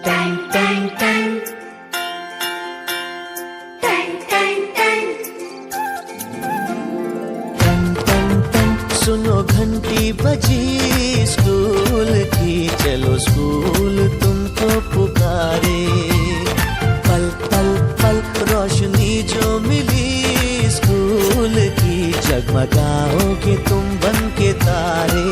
Ton टन टन टन टन टन टन टन टन। सुनो घंटी बजी स्कूल की, चलो स्कूल तुमको पुकारे। पल पल पल रोशनी जो मिली स्कूल की, जगमगाओगे तुम बन के तारे।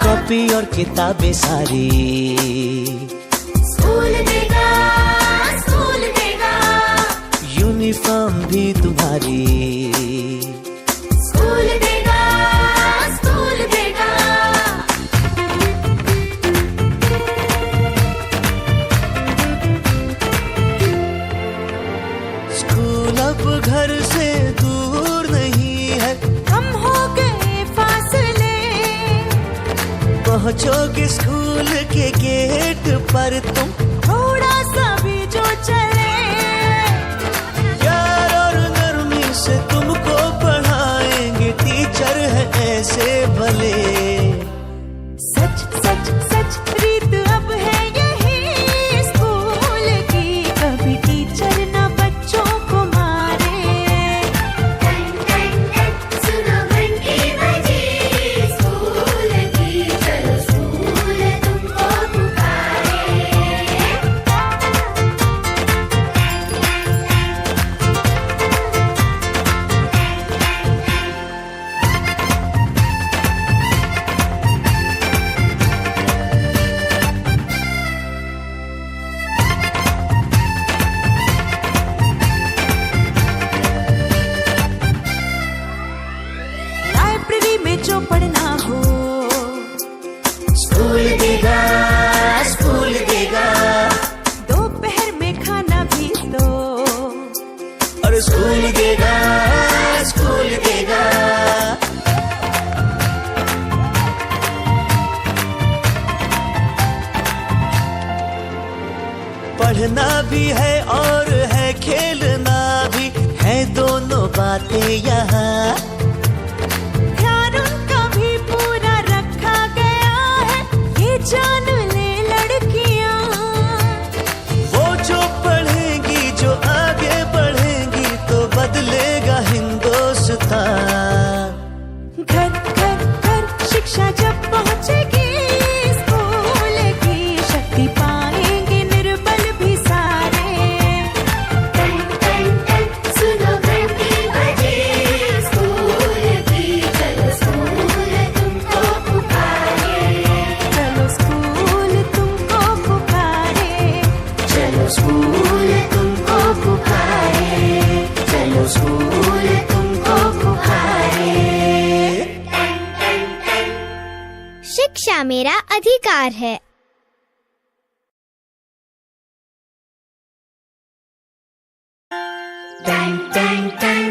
कॉपी और किताबें सारी स्कूल देगा, स्कूल देगा। यूनिफॉर्म भी तुम्हारी स्कूल देगा, स्कूल देगा। स्कूल अब घर से दूर नहीं है, हम हो गए फासले। पहुंचोगे स्कूल के गेट पर तुम, थोड़ा सा भी जो चले। प्यार और नरमी से तुमको पढ़ाएंगे, टीचर है ऐसे भले। सच सच सच रीत अब है यही स्कूल की, कभी टीचर ना बच्चों को मारे। टन टन टन सुनो घंटी बजी स्कूल की, चलो स्कूल तुमको पुकारे। लाइब्रेरी में जो पढ़ना हो, स्कूल देगा, स्कूल देगा। दोपहर में खाना भी दो, और स्कूल देगा, स्कूल देगा। पढ़ना भी है और है खेलना भी है, दोनों बातें यहाँ। ध्यान उनका भी पूरा रखा गया है, ये जान ले लड़कियां। वो जो पढ़ेंगी, जो आगे बढ़ेंगी, तो बदलेगा हिंदुस्तान। घर घर घर शिक्षा जब पहुंचेगी स्कूल की, शक्ति पाएंगे निर्बल भी सारे। टन टन टन सुनो घंटी बजी स्कूल की, चलो स्कूल तुमको पुकारे। चलो स्कूल तुमको पुकारे। चलो स्कूल तुमको पुकारे, चलो स्कूल तुमको पुकारे। शिक्षा मेरा अधिकार है। टन टन टन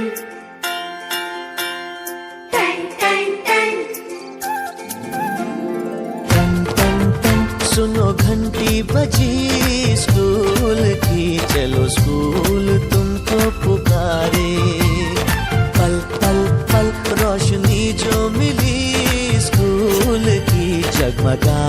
टन टन टन टन टन टन। सुनो घंटी बजी स्कूल की, चलो स्कूल तुमको पुकारे। पल पल पल रोशनी जो मिली स्कूल की, जगमगा